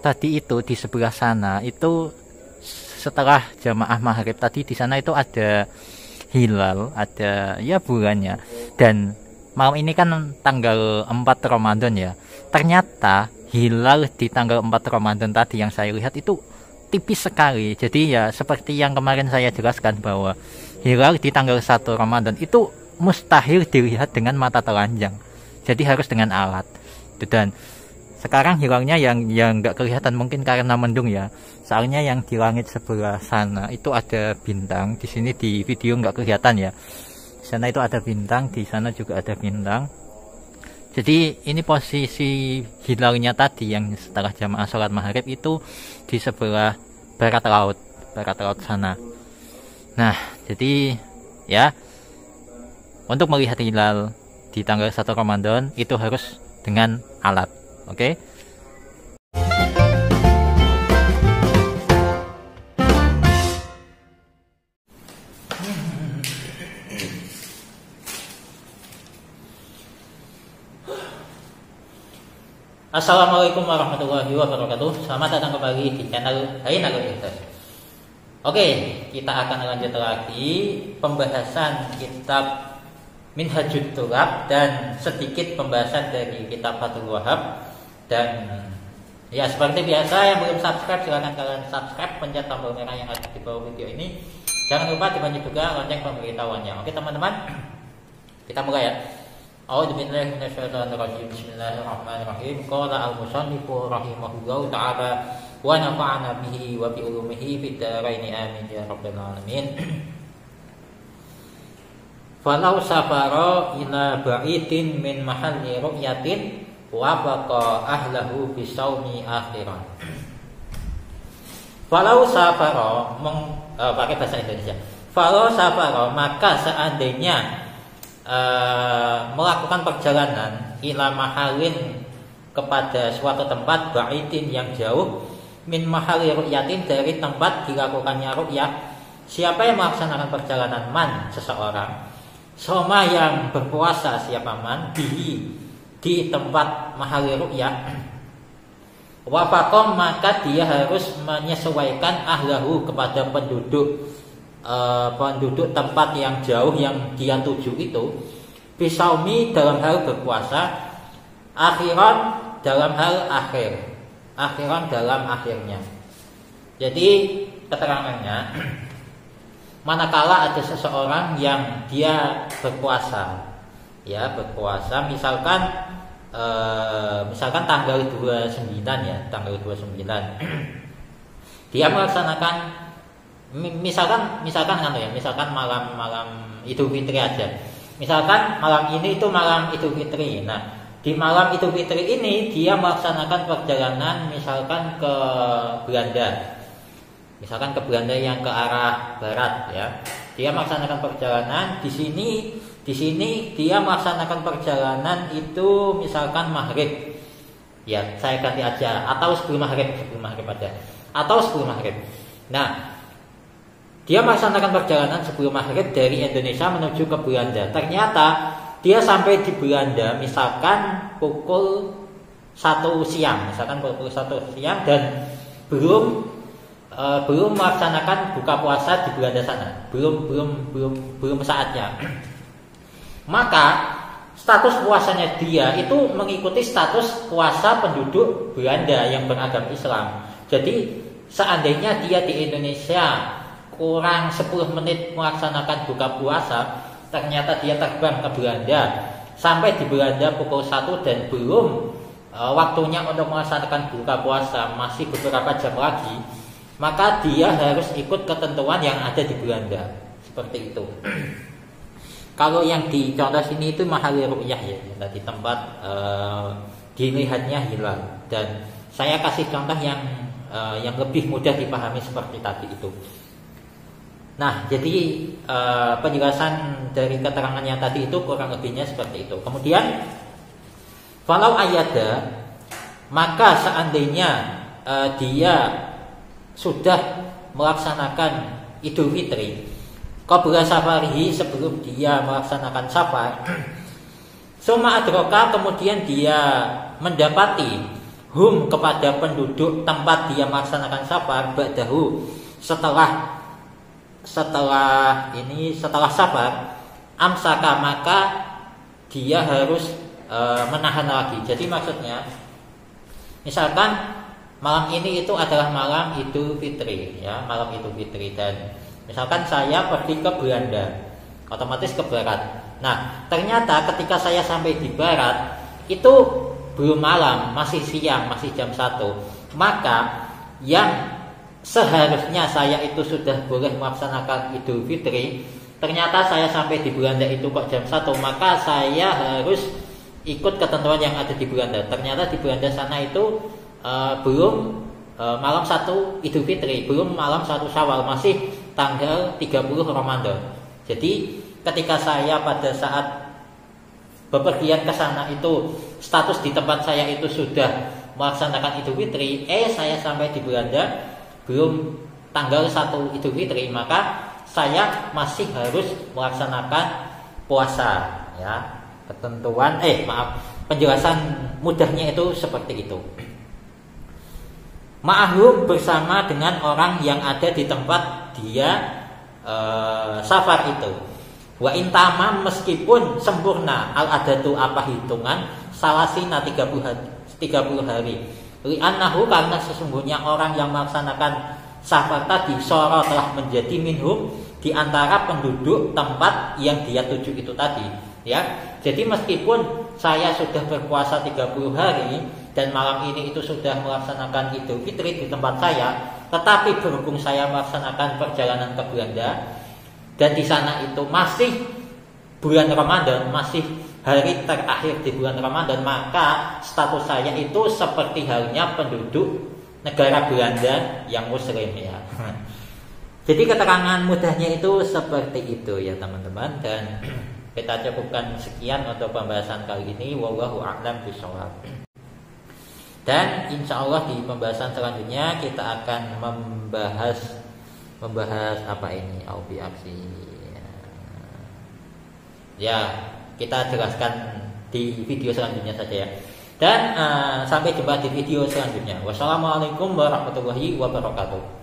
tadi itu di sebelah sana itu setelah jamaah maghrib tadi di sana itu ada hilal, ada ya bulannya. Dan malam ini kan tanggal 4 Ramadan ya. Ternyata hilal di tanggal 4 Ramadan tadi yang saya lihat itu tipis sekali. Jadi ya seperti yang kemarin saya jelaskan bahwa hilal di tanggal 1 Ramadan itu mustahil dilihat dengan mata telanjang. Jadi harus dengan alat. Dan sekarang hilalnya yang nggak kelihatan mungkin karena mendung ya. Soalnya yang di langit sebelah sana itu ada bintang. Di sini di video nggak kelihatan ya. Di sana itu ada bintang, di sana juga ada bintang. Jadi ini posisi hilalnya tadi yang setelah jamaah sholat maghrib itu di sebelah barat laut sana. Nah, jadi ya untuk melihat hilal di tanggal 1 Ramadan itu harus dengan alat. Oke? Assalamualaikum warahmatullahi wabarakatuh. Selamat datang kembali di channel Hainago Ikhlas. Oke, kita akan lanjut lagi pembahasan kitab Minhajut Thulab dan sedikit pembahasan dari kitab Fathul Wahhab. Dan ya seperti biasa, yang belum subscribe silahkan kalian subscribe, pencet tombol merah yang ada di bawah video ini. Jangan lupa dibantu juga lonceng pemberitahuannya. Oke teman-teman, kita mulai ya. A'udzubillahi minasyaitonirrajim. Bismillahirrahmanirrahim. Qala al-musannifu rahimahullahu ta'ala wa nafa'ana bihi wa bi ulumihi fid dharain amin ya rabbal alamin. Falau safara ila ba'idin min mahalli ru'yatin wa baqa ahlahu bisaumi akhiran. Falau safara pakai bahasa Indonesia. Falau safara, maka seandainya melakukan perjalanan ila mahalin kepada suatu tempat ba'idin yang jauh min mahali ru'yatin dari tempat dilakukannya ru'yah. Siapa yang melaksanakan perjalanan man seseorang, soma yang berpuasa siapa man di tempat mahali ru'yah, wafaqom maka dia harus menyesuaikan ahlahu kepada penduduk tempat yang jauh yang dia tuju itu, bisaumi dalam hal berpuasa, akhiran dalam hal akhiran dalam akhirnya. Jadi keterangannya, manakala ada seseorang yang dia berpuasa, ya berpuasa, misalkan tanggal 29 ya, tanggal 29 dia melaksanakan misalkan malam Idul Fitri aja. Misalkan malam ini itu malam Idul Fitri. Nah, di malam Idul Fitri ini dia melaksanakan perjalanan misalkan ke Belanda. Misalkan ke Belanda yang ke arah barat ya. Dia melaksanakan perjalanan di sini dia melaksanakan perjalanan itu misalkan maghrib. Ya, saya ganti aja atau sebelum maghrib aja. Atau sebelum maghrib. Nah, dia melaksanakan perjalanan sebelum maghrib dari Indonesia menuju ke Belanda. Ternyata dia sampai di Belanda misalkan pukul 1 siang, dan belum melaksanakan buka puasa di Belanda sana. Belum saatnya. Maka status puasanya dia itu mengikuti status puasa penduduk Belanda yang beragama Islam. Jadi seandainya dia di Indonesia kurang 10 menit melaksanakan buka puasa, ternyata dia terbang ke Belanda, sampai di Belanda pukul 1 dan belum waktunya untuk melaksanakan buka puasa, masih beberapa jam lagi, maka dia harus ikut ketentuan yang ada di Belanda. Seperti itu. Kalau yang di contoh sini itu mahali ru'yah ya, di tempat dilihatnya hilal. Dan saya kasih contoh yang lebih mudah dipahami seperti tadi itu. Nah, jadi penjelasan dari keterangan yang tadi itu kurang lebihnya seperti itu. Kemudian, falau ayada, maka seandainya dia sudah melaksanakan Idul Fitri, qabla safarihi, sebelum dia melaksanakan safar, summa adroka, kemudian dia mendapati hum kepada penduduk tempat dia melaksanakan safar ba'dahu setelah safar amsaka maka dia harus menahan lagi. Jadi maksudnya misalkan malam ini itu adalah malam Idul Fitri ya, malam Idul Fitri, dan misalkan saya pergi ke Belanda, otomatis ke barat. Nah, ternyata ketika saya sampai di barat itu belum malam, masih siang, masih jam 1. Maka yang seharusnya saya itu sudah boleh melaksanakan Idul Fitri, ternyata saya sampai di Belanda itu kok jam 1, maka saya harus ikut ketentuan yang ada di Belanda. Ternyata di Belanda sana itu belum malam 1 Idul Fitri, belum malam 1 Syawal, masih tanggal 30 Ramadan. Jadi ketika saya pada saat bepergian ke sana itu status di tempat saya itu sudah melaksanakan Idul Fitri, saya sampai di Belanda belum tanggal 1 Idul Fitri, maka saya masih harus melaksanakan puasa ya. Ketentuan penjelasan mudahnya itu seperti itu. Ma'ahum bersama dengan orang yang ada di tempat dia safar itu. Wa intama meskipun sempurna al adatu apa hitungan salasina 30 hari. Li'annahu karena sesungguhnya orang yang melaksanakan safar tadi soro telah menjadi minhum di antara penduduk tempat yang dia tuju itu tadi ya. Jadi meskipun saya sudah berpuasa 30 hari dan malam ini itu sudah melaksanakan Idul Fitri di tempat saya, tetapi berhubung saya melaksanakan perjalanan ke Belanda dan di sana itu masih bulan Ramadan, masih hari terakhir di bulan Ramadan, maka status saya itu seperti halnya penduduk negara Belanda yang muslim ya. Jadi keterangan mudahnya itu seperti itu ya teman-teman, dan kita cukupkan sekian untuk pembahasan kali ini. Wallahu a'lam bishawab. Dan insya Allah di pembahasan selanjutnya kita akan membahas apa ini aubi aksi ya, kita jelaskan di video selanjutnya saja ya. Dan sampai jumpa di video selanjutnya. Wassalamualaikum warahmatullahi wabarakatuh.